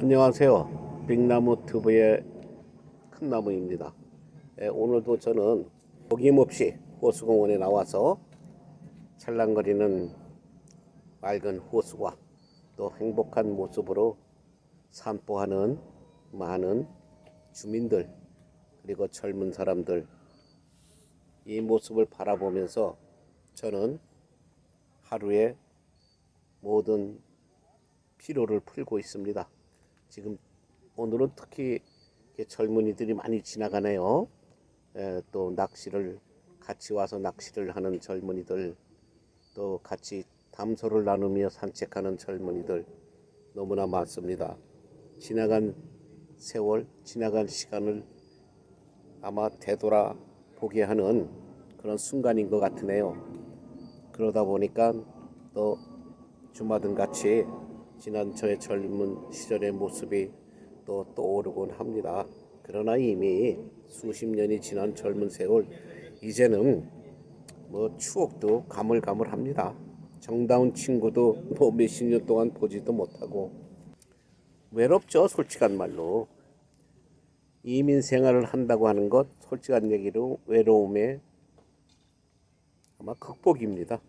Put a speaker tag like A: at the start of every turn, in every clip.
A: 안녕하세요. 빅나무 튜브의 큰나무입니다. 오늘도 저는 어김없이 호수공원에 나와서 찰랑거리는 맑은 호수와 또 행복한 모습으로 산보하는 많은 주민들 그리고 젊은 사람들 이 모습을 바라보면서 저는 하루의 모든 피로를 풀고 있습니다. 지금 오늘은 특히 젊은이들이 많이 지나가네요. 또 낚시를 같이 와서 낚시를 하는 젊은이들, 또 같이 담소를 나누며 산책하는 젊은이들 너무나 많습니다. 지나간 세월, 지나간 시간을 아마 되돌아 보게 하는 그런 순간인 것 같으네요. 그러다 보니까 또 주마등 같이 지난 저의 젊은 시절의 모습이 또 떠오르곤 합니다. 그러나 이미 수십 년이 지난 젊은 세월, 이제는 뭐 추억도 가물가물합니다. 정다운 친구도 뭐 몇십 년 동안 보지도 못하고 외롭죠, 솔직한 말로. 이민 생활을 한다고 하는 것, 솔직한 얘기로 외로움의 아마 극복입니다.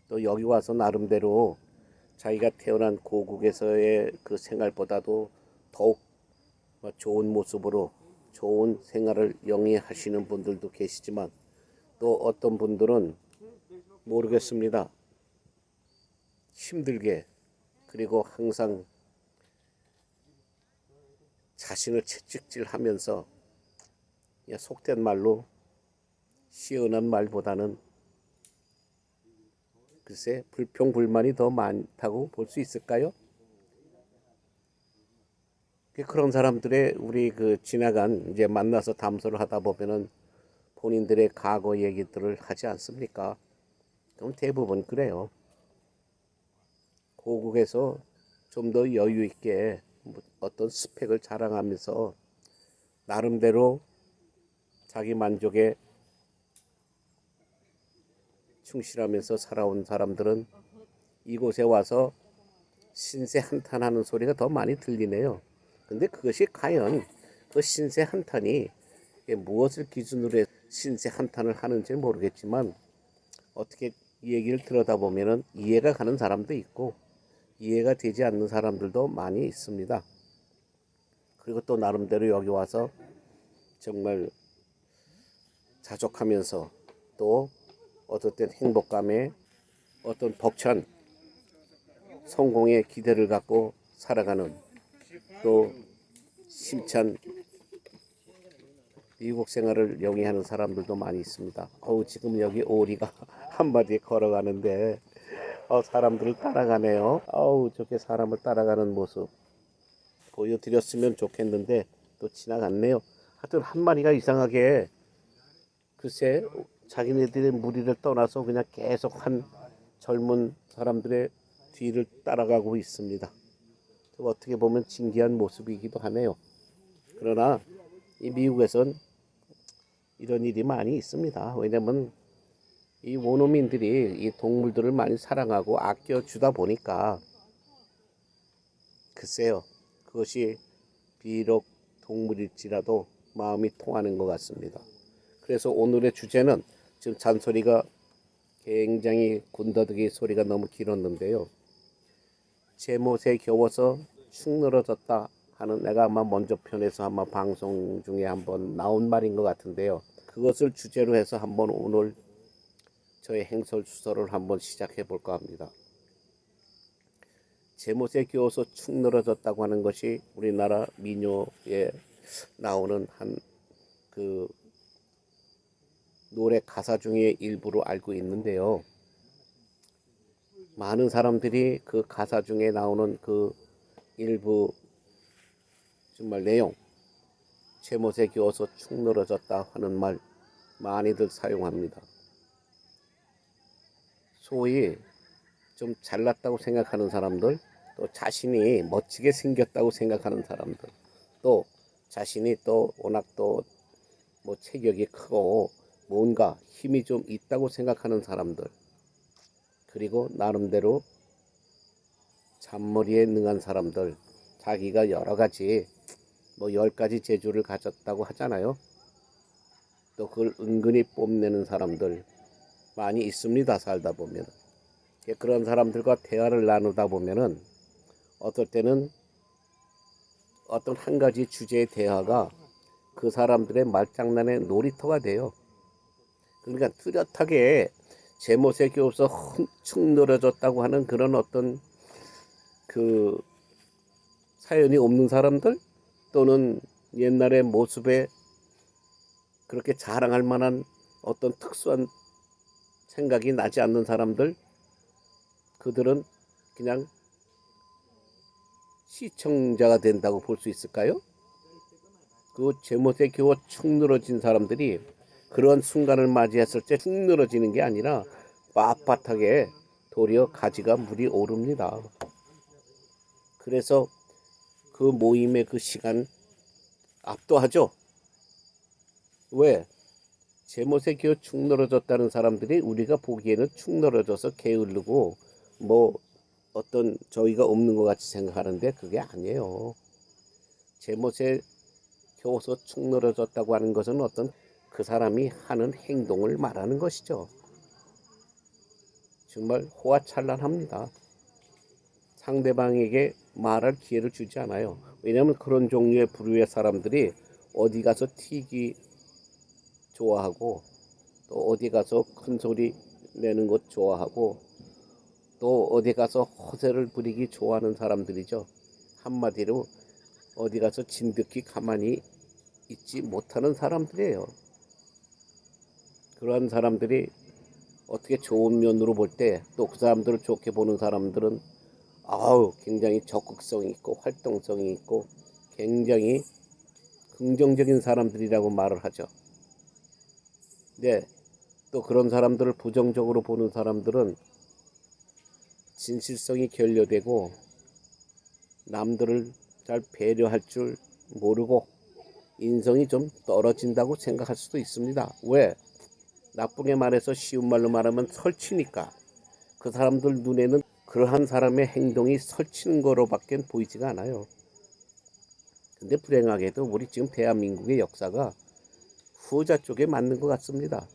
A: 또 여기 와서 나름대로 자기가 태어난 고국에서의 그 생활보다도 더욱 좋은 모습으로 좋은 생활을 영위하시는 분들도 계시지만 또 어떤 분들은 모르겠습니다. 힘들게 그리고 항상 자신을 채찍질하면서 속된 말로 시원한 말보다는 글쎄 불평불만이 더 많다고 볼 수 있을까요? 그런 사람들의 우리 지나간 이제 만나서 담소를 하다 보면은 본인들의 과거 얘기들을 하지 않습니까? 그럼 대부분 그래요. 고국에서 좀 더 여유 있게 어떤 스펙을 자랑하면서 나름대로 자기 만족에 충실하면서 살아온 사람들은 이곳에 와서 신세 한탄하는 소리가 더 많이 들리네요. 근데 그것이 과연 그 신세 한탄이 무엇을 기준으로 해서 신세 한탄을 하는지 모르겠지만 어떻게 이 얘기를 들여다보면 이해가 가는 사람도 있고 이해가 되지 않는 사람들도 많이 있습니다. 그리고 또 나름대로 여기 와서 정말 자족하면서 또 어떨 땐 행복감에 어떤 벅찬 성공의 기대를 갖고 살아가는 또 심찬 미국 생활을 영위하는 사람들도 많이 있습니다. 지금 여기 오리가 한마디에 걸어가는데 사람들을 따라가네요. 저렇게 사람을 따라가는 모습 보여드렸으면 좋겠는데 또 지나갔네요. 하여튼 한 마리가 이상하게 글쎄 자기네들의 무리를 떠나서 그냥 계속 한 젊은 사람들의 뒤를 따라가고 있습니다. 어떻게 보면 신기한 모습이기도 하네요. 그러나 이 미국에선 이런 일이 많이 있습니다. 왜냐면 이 원어민들이 이 동물들을 많이 사랑하고 아껴주다 보니까 글쎄요, 그것이 비록 동물일지라도 마음이 통하는 것 같습니다. 그래서 오늘의 주제는 지금 잔소리가 굉장히 군더더기 소리가 너무 길었는데요. 제 못에 겨워서 축 늘어졌다 하는 내가 아마 먼저 편에서 한번 방송 중에 한번 나온 말인 것 같은데요. 그것을 주제로 해서 한번 오늘 저의 행설수설을 한번 시작해 볼까 합니다. 제 못에 겨워서 축 늘어졌다고 하는 것이 우리나라 민요에 나오는 한 노래 가사 중에 일부로 알고 있는데요. 많은 사람들이 그 가사 중에 나오는 그 일부 정말 내용, 제 못에 겨워서 축 늘어졌다 하는 말 많이들 사용합니다. 소위 좀 잘났다고 생각하는 사람들, 또 자신이 멋지게 생겼다고 생각하는 사람들, 또 자신이 또 워낙 또 뭐 체격이 크고 뭔가 힘이 좀 있다고 생각하는 사람들, 그리고 나름대로 잔머리에 능한 사람들, 자기가 여러 가지 뭐 10가지 재주를 가졌다고 하잖아요. 또 그걸 은근히 뽐내는 사람들 많이 있습니다. 살다 보면. 그런 사람들과 대화를 나누다 보면은 어떨 때는 어떤 한 가지 주제의 대화가 그 사람들의 말장난의 놀이터가 돼요. 그러니까 뚜렷하게 제못에 겨워서 축 늘어졌다고 하는 그런 어떤 그 사연이 없는 사람들, 또는 옛날의 모습에 그렇게 자랑할 만한 어떤 특수한 생각이 나지 않는 사람들, 그들은 그냥 시청자가 된다고 볼 수 있을까요? 그 제못에 겨워 축 늘어진 사람들이 그런 순간을 맞이했을 때 축 늘어지는 게 아니라 빳빳하게 도리어 가지가 물이 오릅니다. 그래서 그 모임의 그 시간 압도하죠. 왜? 제못에 겨워 축 늘어졌다는 사람들이 우리가 보기에는 축 늘어져서 게으르고 뭐 어떤 저희가 없는 것 같이 생각하는데 그게 아니에요. 제못에 겨워서 축 늘어졌다고 하는 것은 어떤 그 사람이 하는 행동을 말하는 것이죠. 정말 호화찬란합니다. 상대방에게 말할 기회를 주지 않아요. 왜냐하면 그런 종류의 부류의 사람들이 어디 가서 튀기 좋아하고, 또 어디 가서 큰 소리 내는 것 좋아하고, 또 어디 가서 허세를 부리기 좋아하는 사람들이죠. 한마디로 어디 가서 진득히 가만히 있지 못하는 사람들이에요. 그러한 사람들이 어떻게 좋은 면으로 볼 때, 또 그 사람들을 좋게 보는 사람들은 굉장히 적극성이 있고 활동성이 있고 굉장히 긍정적인 사람들이라고 말을 하죠. 네, 또 그런 사람들을 부정적으로 보는 사람들은 진실성이 결여되고 남들을 잘 배려할 줄 모르고 인성이 좀 떨어진다고 생각할 수도 있습니다. 왜? 나쁘게 말해서 쉬운 말로 말하면 설치니까. 그 사람들 눈에는 그러한 사람의 행동이 설치는 거로밖에 보이지가 않아요. 근데 불행하게도 우리 지금 대한민국의 역사가 후자 쪽에 맞는 것 같습니다.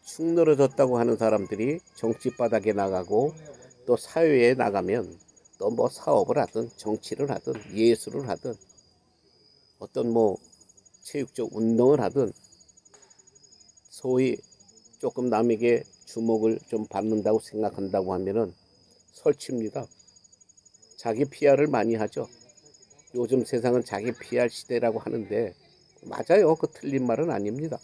A: 축 늘어졌다고 하는 사람들이 정치 바닥에 나가고 또 사회에 나가면 또 뭐 사업을 하든 정치를 하든 예술을 하든 어떤 뭐 체육적 운동을 하든 소위 조금 남에게 주목을 좀 받는다고 생각한다고 하면은 설치입니다. 자기 PR을 많이 하죠. 요즘 세상은 자기 PR 시대라고 하는데 맞아요. 그 틀린 말은 아닙니다.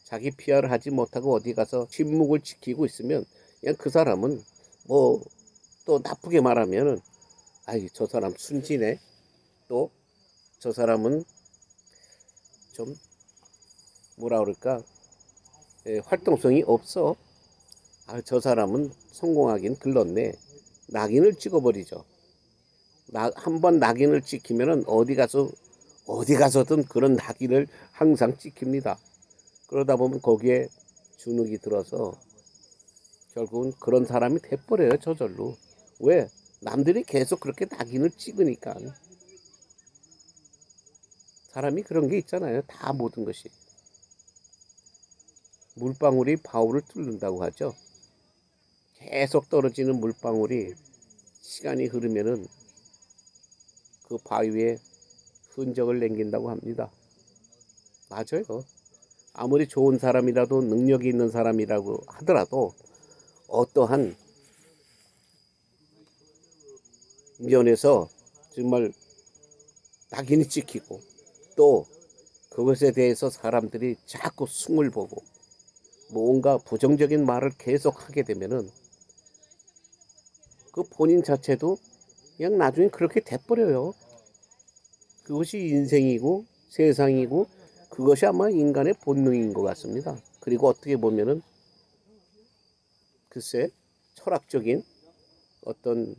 A: 자기 PR을 하지 못하고 어디 가서 침묵을 지키고 있으면 그냥 그 사람은 뭐 또 나쁘게 말하면은 저 사람 순진해. 또 저 사람은 좀 뭐라 그럴까 활동성이 없어. 저 사람은 성공하긴 글렀네. 낙인을 찍어버리죠. 한번 낙인을 찍히면은 어디 가서든 그런 낙인을 항상 찍힙니다. 그러다 보면 거기에 주눅이 들어서 결국은 그런 사람이 돼버려요. 저절로. 왜? 남들이 계속 그렇게 낙인을 찍으니까. 사람이 그런 게 있잖아요. 다 모든 것이. 물방울이 바울을 뚫는다고 하죠. 계속 떨어지는 물방울이 시간이 흐르면은 그 바위에 흔적을 남긴다고 합니다. 맞아요. 아무리 좋은 사람이라도 능력이 있는 사람이라고 하더라도 어떠한 면에서 정말 낙인이 찍히고 또 그것에 대해서 사람들이 자꾸 숨을 보고 뭔가 부정적인 말을 계속 하게 되면은 그 본인 자체도 그냥 나중에 그렇게 돼버려요. 그것이 인생이고 세상이고 그것이 아마 인간의 본능인 것 같습니다. 그리고 어떻게 보면은 글쎄 철학적인 어떤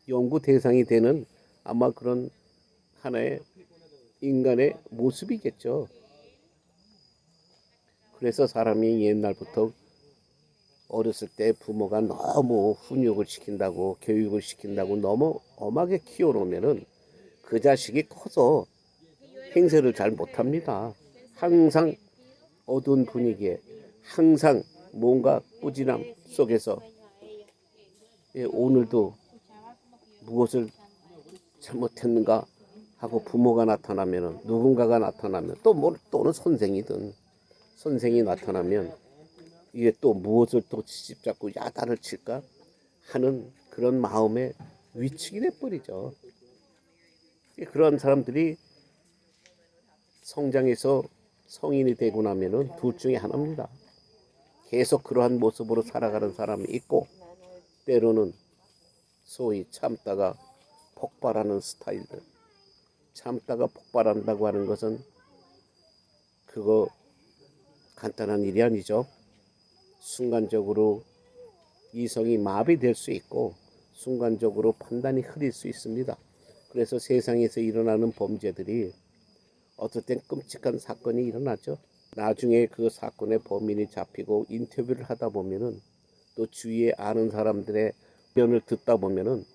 A: 연구 대상이 되는 아마 그런 하나의 인간의 모습이겠죠. 그래서 사람이 옛날부터 어렸을 때 부모가 너무 훈육을 시킨다고 교육을 시킨다고 너무 엄하게 키워놓으면은 그 자식이 커서 행세를 잘 못합니다. 항상 어두운 분위기에 항상 뭔가 꾸지람 속에서 오늘도 무엇을 잘못했는가 하고 부모가 나타나면은 누군가가 나타나면 또는 선생이 나타나면 이게 또 무엇을 또 시집잡고 야단을 칠까 하는 그런 마음에 위축이 돼버리죠. 그런 사람들이 성장해서 성인이 되고 나면은 둘 중에 하나입니다. 계속 그러한 모습으로 살아가는 사람이 있고 때로는 소위 참다가 폭발하는 스타일들. 참다가 폭발한다고 하는 것은 그거 간단한 일이 아니죠. 순간적으로 이성이 마비될 수 있고 순간적으로 판단이 흐릴 수 있습니다. 그래서 세상에서 일어나는 범죄들이 어떨 땐 끔찍한 사건이 일어나죠. 나중에 그 사건의 범인이 잡히고 인터뷰를 하다 보면은 또 주위에 아는 사람들의 변을 듣다 보면은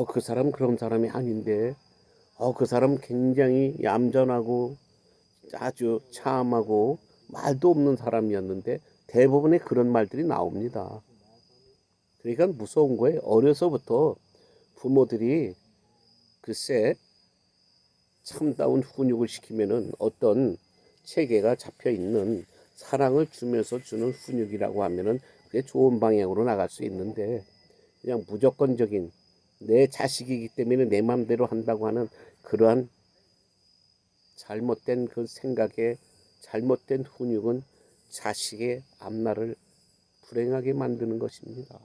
A: 그 사람 그런 사람이 아닌데 그 사람 굉장히 얌전하고 아주 참하고 말도 없는 사람이었는데 대부분의 그런 말들이 나옵니다. 그러니까 무서운 거예요. 어려서부터 부모들이 글쎄 참다운 훈육을 시키면은 어떤 체계가 잡혀 있는 사랑을 주면서 주는 훈육이라고 하면은 그게 좋은 방향으로 나갈 수 있는데 그냥 무조건적인 내 자식이기 때문에 내 마음대로 한다고 하는 그러한 잘못된 그 생각에 잘못된 훈육은 자식의 앞날을 불행하게 만드는 것입니다.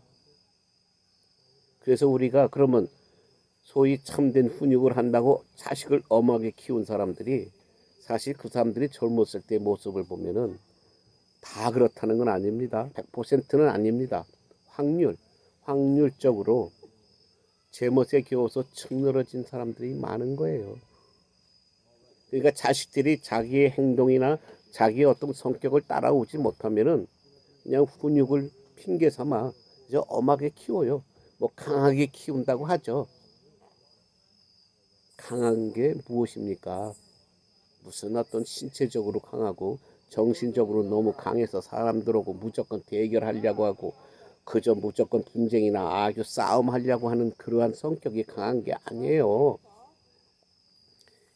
A: 그래서 우리가 그러면 소위 참된 훈육을 한다고 자식을 엄하게 키운 사람들이 사실 그 사람들이 젊었을 때 모습을 보면은 다 그렇다는 건 아닙니다. 100%는 아닙니다. 확률적으로 제멋에 겨워서 축 늘어진 사람들이 많은 거예요. 그러니까 자식들이 자기의 행동이나 자기의 어떤 성격을 따라오지 못하면은 그냥 훈육을 핑계 삼아 엄하게 키워요. 뭐 강하게 키운다고 하죠. 강한 게 무엇입니까? 무슨 어떤 신체적으로 강하고 정신적으로 너무 강해서 사람들하고 무조건 대결하려고 하고 그저 무조건 분쟁이나 아주 싸움하려고 하는 그러한 성격이 강한 게 아니에요.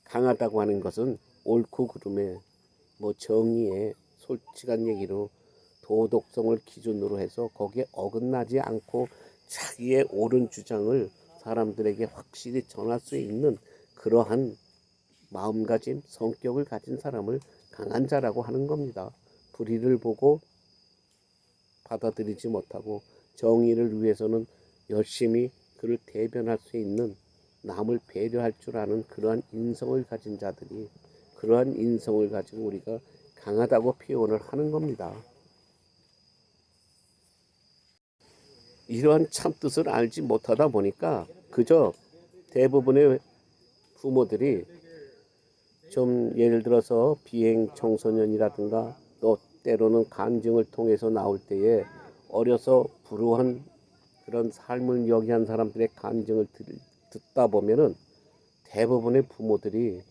A: 강하다고 하는 것은 옳고 그름에 뭐 정의에 솔직한 얘기로 도덕성을 기준으로 해서 거기에 어긋나지 않고 자기의 옳은 주장을 사람들에게 확실히 전할 수 있는 그러한 마음가짐, 성격을 가진 사람을 강한 자라고 하는 겁니다. 불의를 보고 받아들이지 못하고 정의를 위해서는 열심히 그를 대변할 수 있는 남을 배려할 줄 아는 그러한 인성을 가진 자들이 그러한 인성을 가지고 우리가 강하다고 표현을 하는 겁니다. 이러한 참뜻을 알지 못하다 보니까 그저 대부분의 부모들이 좀 예를 들어서 비행 청소년이라든가 또 때로는 간증을 통해서 나올 때에 어려서 불우한 그런 삶을 여기한 사람들의 간증을 듣다 보면은 대부분의 부모들이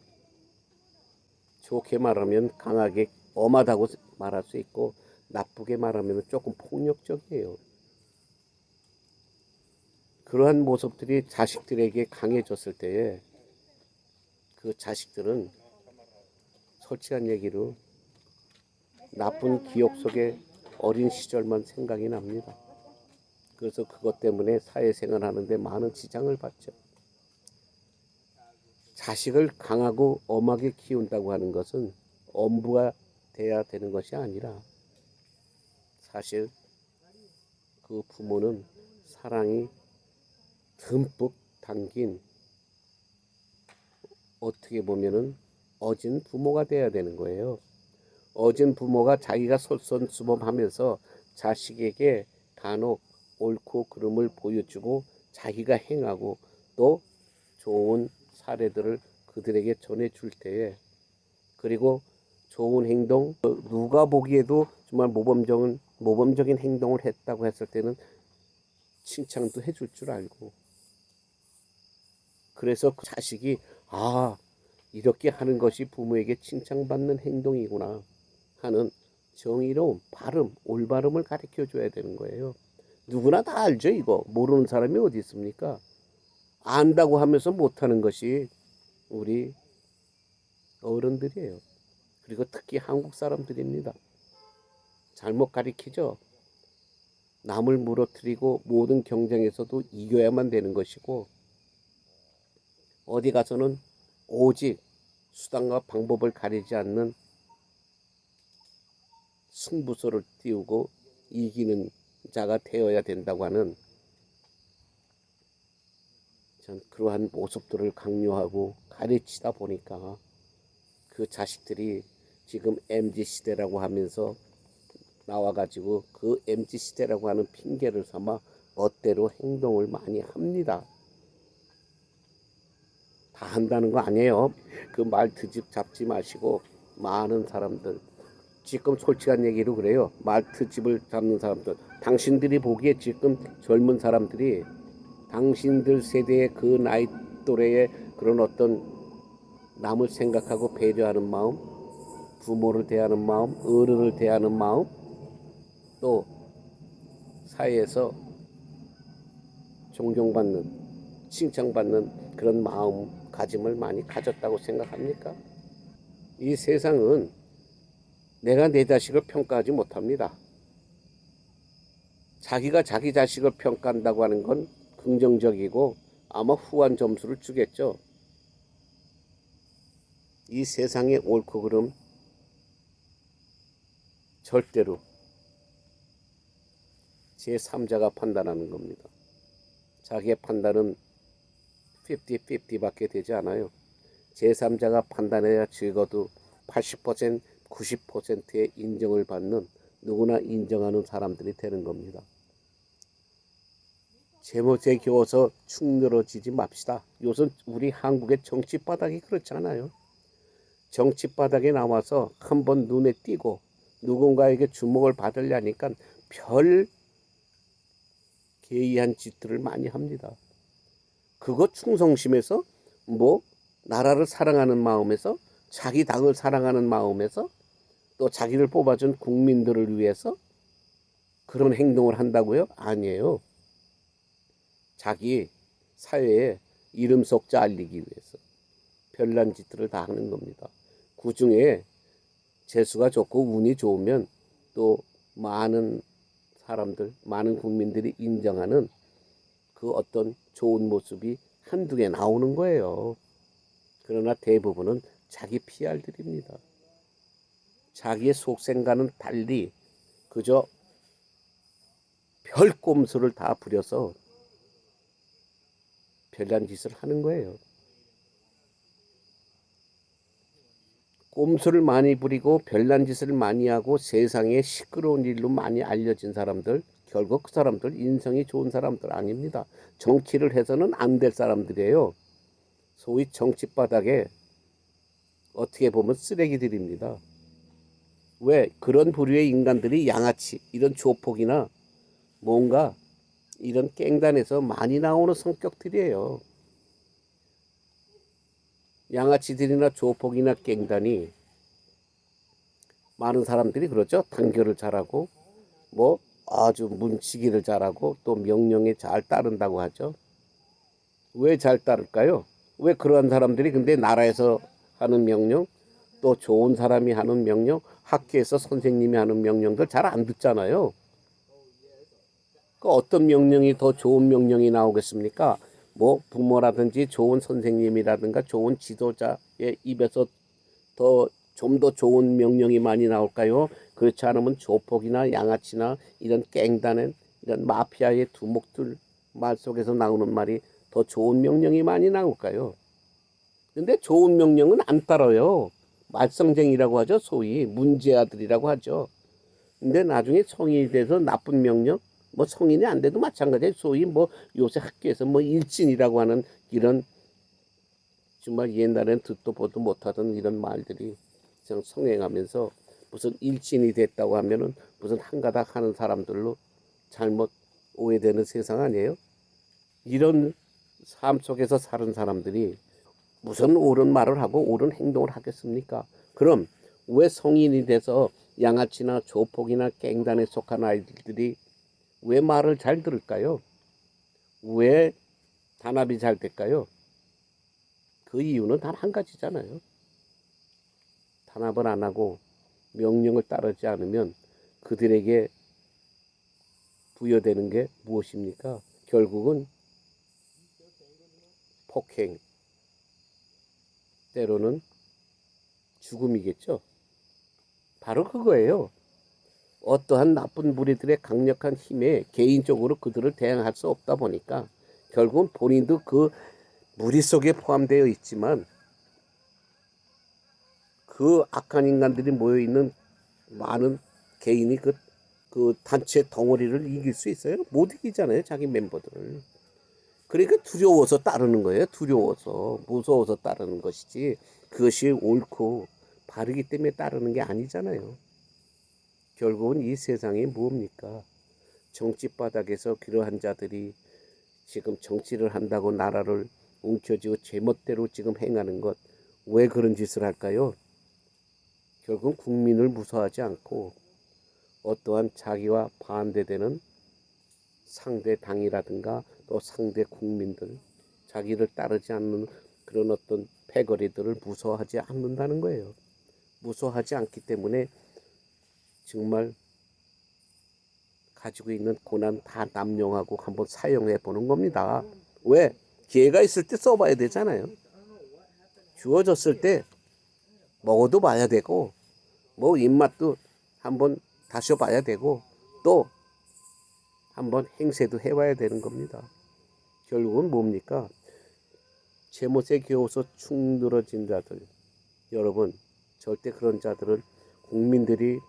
A: 좋게 말하면 강하게 엄하다고 말할 수 있고 나쁘게 말하면 조금 폭력적이에요. 그러한 모습들이 자식들에게 강해졌을 때에 그 자식들은 솔직한 얘기로 나쁜 기억 속에 어린 시절만 생각이 납니다. 그래서 그것 때문에 사회생활 하는데 많은 지장을 받죠. 자식을 강하고 엄하게 키운다고 하는 것은 엄부가 돼야 되는 것이 아니라 사실 그 부모는 사랑이 듬뿍 담긴 어떻게 보면은 어진 부모가 돼야 되는 거예요. 어진 부모가 자기가 솔선수범하면서 자식에게 간혹 옳고 그름을 보여주고 자기가 행하고 또 좋은 사례들을 그들에게 전해줄 때에 그리고 좋은 행동 누가 보기에도 정말 모범적인 모범적인 행동을 했다고 했을 때는 칭찬도 해줄 줄 알고, 그래서 그 자식이 이렇게 하는 것이 부모에게 칭찬받는 행동이구나 하는 정의로운 발음, 올바름을 가르쳐 줘야 되는 거예요. 누구나 다 알죠. 이거 모르는 사람이 어디 있습니까? 안다고 하면서 못하는 것이 우리 어른들이에요. 그리고 특히 한국 사람들입니다. 잘못 가리키죠. 남을 무너뜨리고 모든 경쟁에서도 이겨야만 되는 것이고, 어디 가서는 오직 수단과 방법을 가리지 않는 승부수를 띄우고 이기는 자가 되어야 된다고 하는, 전 그러한 모습들을 강요하고 가르치다 보니까 그 자식들이 지금 MZ시대라고 하면서 나와가지고 그 MZ시대라고 하는 핑계를 삼아 멋대로 행동을 많이 합니다. 다 한다는 거 아니에요. 그 말 트집 잡지 마시고, 많은 사람들 지금 솔직한 얘기로 그래요. 말 트집을 잡는 사람들, 당신들이 보기에 지금 젊은 사람들이 당신들 세대의 그 나이 또래의 그런 어떤 남을 생각하고 배려하는 마음, 부모를 대하는 마음, 어른을 대하는 마음, 또 사회에서 존경받는, 칭찬받는 그런 마음가짐을 많이 가졌다고 생각합니까? 이 세상은 내가 내 자식을 평가하지 못합니다. 자기가 자기 자식을 평가한다고 하는 건 긍정적이고 아마 후한 점수를 주겠죠. 이 세상의 옳고 그름 절대로 제3자가 판단하는 겁니다. 자기의 판단은 50-50밖에 되지 않아요. 제3자가 판단해야 적어도 80%, 90%의 인정을 받는, 누구나 인정하는 사람들이 되는 겁니다. 제멋에 겨워서 축 늘어지지 맙시다. 요즘 우리 한국의 정치 바닥이 그렇지 않아요. 정치 바닥에 나와서 한번 눈에 띄고 누군가에게 주목을 받으려니까 별 개이한 짓들을 많이 합니다. 그거 충성심에서, 나라를 사랑하는 마음에서, 자기 당을 사랑하는 마음에서, 또 자기를 뽑아준 국민들을 위해서 그런 행동을 한다고요? 아니에요. 자기 사회에 이름 속자 알리기 위해서 별난 짓들을 다 하는 겁니다. 그 중에 재수가 좋고 운이 좋으면 또 많은 사람들, 많은 국민들이 인정하는 그 어떤 좋은 모습이 한두 개 나오는 거예요. 그러나 대부분은 자기 PR들입니다. 자기의 속생과는 달리 그저 별 꼼수를 다 부려서 별난 짓을 하는 거예요. 꼼수를 많이 부리고 별난 짓을 많이 하고 세상에 시끄러운 일로 많이 알려진 사람들, 결국 그 사람들 인성이 좋은 사람들 아닙니다. 정치를 해서는 안 될 사람들이에요. 소위 정치 바닥에 어떻게 보면 쓰레기들입니다. 왜 그런 부류의 인간들이 양아치, 이런 조폭이나 뭔가 이런 깽단에서 많이 나오는 성격들이에요. 양아치들이나 조폭이나 깽단이, 많은 사람들이 그러죠. 단결을 잘하고 아주 문치기를 잘하고 또 명령에 잘 따른다고 하죠. 왜 잘 따를까요? 왜 그러한 사람들이 근데 나라에서 하는 명령, 또 좋은 사람이 하는 명령, 학교에서 선생님이 하는 명령들 잘 안 듣잖아요. 그 어떤 명령이 더 좋은 명령이 나오겠습니까? 부모라든지 좋은 선생님이라든가 좋은 지도자의 입에서 좀 더 좋은 명령이 많이 나올까요? 그렇지 않으면 조폭이나 양아치나 이런 깽단의 이런 마피아의 두목들 말 속에서 나오는 말이 더 좋은 명령이 많이 나올까요? 근데 좋은 명령은 안 따라요. 말썽쟁이라고 하죠. 소위 문제아들이라고 하죠. 근데 나중에 성인이 돼서 나쁜 명령, 성인이 안 돼도 마찬가지예요. 소위 요새 학교에서 일진이라고 하는 이런, 정말 옛날엔 듣도 보도 못하던 이런 말들이 성행하면서 무슨 일진이 됐다고 하면은 무슨 한가닥 하는 사람들로 잘못 오해되는 세상 아니에요? 이런 삶 속에서 사는 사람들이 무슨 옳은 말을 하고 옳은 행동을 하겠습니까? 그럼 왜 성인이 돼서 양아치나 조폭이나 갱단에 속한 아이들이 왜 말을 잘 들을까요? 왜 단합이 잘 될까요? 그 이유는 단 한 가지잖아요. 단합을 안 하고 명령을 따르지 않으면 그들에게 부여되는 게 무엇입니까? 결국은 폭행, 때로는 죽음이겠죠. 바로 그거예요. 어떠한 나쁜 무리들의 강력한 힘에 개인적으로 그들을 대항할 수 없다 보니까 결국은 본인도 그 무리 속에 포함되어 있지만 그 악한 인간들이 모여있는 많은 개인이 그 단체 덩어리를 이길 수 있어요? 못 이기잖아요, 자기 멤버들을. 그러니까 두려워서 따르는 거예요. 두려워서, 무서워서 따르는 것이지 그것이 옳고 바르기 때문에 따르는 게 아니잖아요. 결국은 이 세상이 뭡니까? 정치 바닥에서 그러한 자들이 지금 정치를 한다고 나라를 움켜쥐고 제멋대로 지금 행하는 것, 왜 그런 짓을 할까요? 결국은 국민을 무서워하지 않고 어떠한 자기와 반대되는 상대 당이라든가 또 상대 국민들, 자기를 따르지 않는 그런 어떤 패거리들을 무서워하지 않는다는 거예요. 무서워하지 않기 때문에 정말 가지고 있는 고난 다 남용하고 한번 사용해 보는 겁니다. 왜? 기회가 있을 때 써봐야 되잖아요. 주어졌을 때 먹어도 봐야 되고 뭐 입맛도 한번 다셔봐야 되고 또 한번 행세도 해봐야 되는 겁니다. 결국은 뭡니까? 제못에 겨워서 축 늘어진 자들, 여러분 절대 그런 자들은 국민들이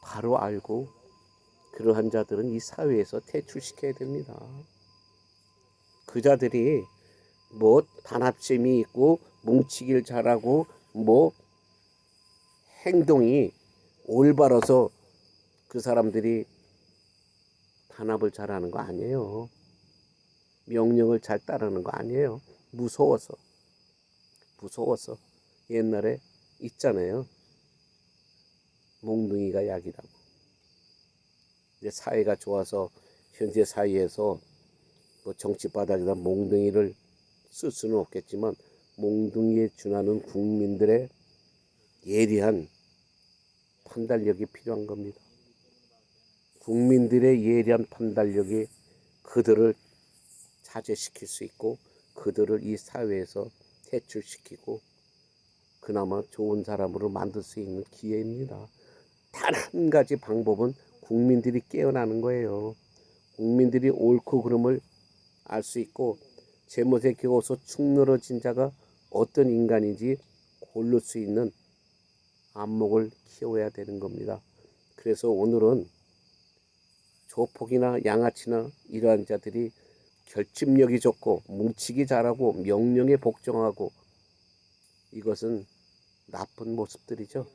A: 바로 알고 그러한 자들은 이 사회에서 퇴출시켜야 됩니다. 그 자들이 뭐 단합심이 있고 뭉치길 잘하고 뭐 행동이 올바라서 그 사람들이 단합을 잘하는 거 아니에요. 명령을 잘 따르는 거 아니에요. 무서워서. 옛날에 있잖아요. 몽둥이가 약이라고. 이제 사회가 좋아서 현재 사회에서 뭐 정치 바닥에다 몽둥이를 쓸 수는 없겠지만 몽둥이에 준하는 국민들의 예리한 판단력이 필요한 겁니다. 국민들의 예리한 판단력이 그들을 자제시킬 수 있고 그들을 이 사회에서 퇴출시키고 그나마 좋은 사람으로 만들 수 있는 기회입니다. 단 한 가지 방법은 국민들이 깨어나는 거예요. 국민들이 옳고 그름을 알 수 있고 제못에 겨워서 축 늘어진 자가 어떤 인간인지 고를 수 있는 안목을 키워야 되는 겁니다. 그래서 오늘은 조폭이나 양아치나 이러한 자들이 결집력이 좋고 뭉치기 잘하고 명령에 복종하고 이것은 나쁜 모습들이죠.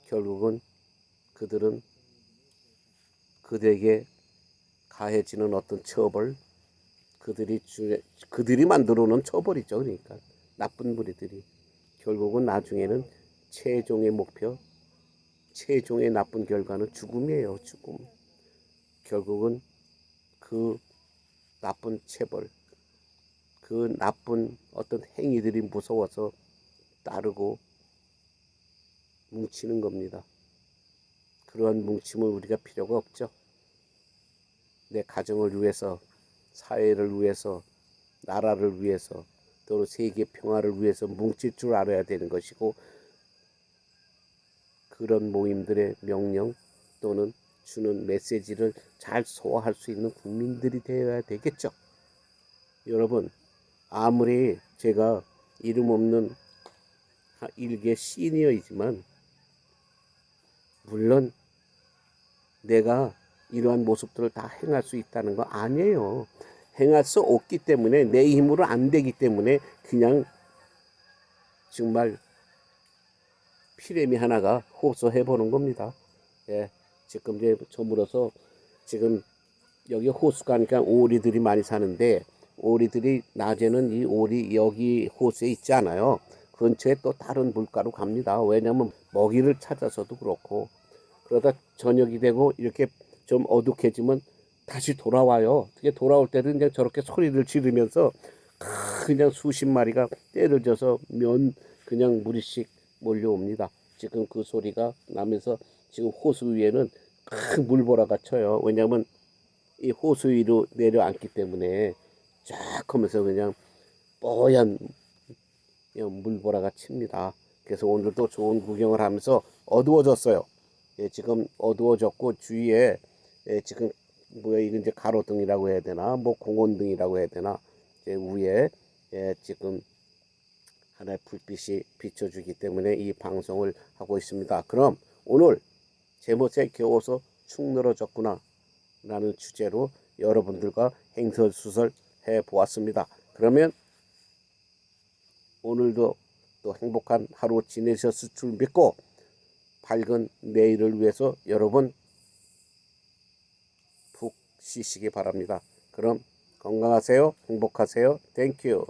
A: 결국은 그들은 그들에게 가해지는 어떤 처벌, 그들이 만들어 놓은 처벌이죠. 그러니까 나쁜 무리들이 결국은 나중에는 최종의 목표, 최종의 나쁜 결과는 죽음이에요. 죽음. 결국은 그 나쁜 체벌, 그 나쁜 어떤 행위들이 무서워서 따르고 뭉치는 겁니다. 그러한 뭉침은 우리가 필요가 없죠. 내 가정을 위해서, 사회를 위해서, 나라를 위해서, 또 세계 평화를 위해서 뭉칠 줄 알아야 되는 것이고 그런 모임들의 명령 또는 주는 메시지를 잘 소화할 수 있는 국민들이 되어야 되겠죠. 여러분, 아무리 제가 이름 없는 일개 시니어이지만 물론 내가 이러한 모습들을 다 행할 수 있다는 거 아니에요. 행할 수 없기 때문에 내 힘으로 안 되기 때문에 그냥 정말 피레미 하나가 호소해 보는 겁니다. 예, 지금 이제 저물어서 지금 여기 호수가 하니까 오리들이 많이 사는데 오리들이 낮에는 이 오리 여기 호수에 있지 않아요. 근처에 또 다른 물가로 갑니다. 왜냐면 먹이를 찾아서도 그렇고 그러다 저녁이 되고 이렇게 좀 어둑해지면 다시 돌아와요. 그게 돌아올 때는 그냥 저렇게 소리를 지르면서 그냥 수십 마리가 때를 져서 그냥 무리씩 몰려옵니다. 지금 그 소리가 나면서 지금 호수 위에는 큰 물보라가 쳐요. 왜냐하면 이 호수 위로 내려앉기 때문에 쫙 하면서 그냥 뽀얀 물보라가 칩니다. 그래서 오늘도 좋은 구경을 하면서 어두워졌어요. 예, 지금 어두워졌고 주위에 지금 뭐야 이건 이제 가로등이라고 해야 되나 뭐 공원등이라고 해야 되나 위에 지금 하나의 불빛이 비춰주기 때문에 이 방송을 하고 있습니다. 그럼 오늘 제못에 겨워서 축 늘어졌구나 라는 주제로 여러분들과 행설수설 해 보았습니다. 그러면 오늘도 또 행복한 하루 지내셨을 줄 믿고 밝은 내일을 위해서 여러분 푹 쉬시기 바랍니다. 그럼 건강하세요. 행복하세요. 땡큐.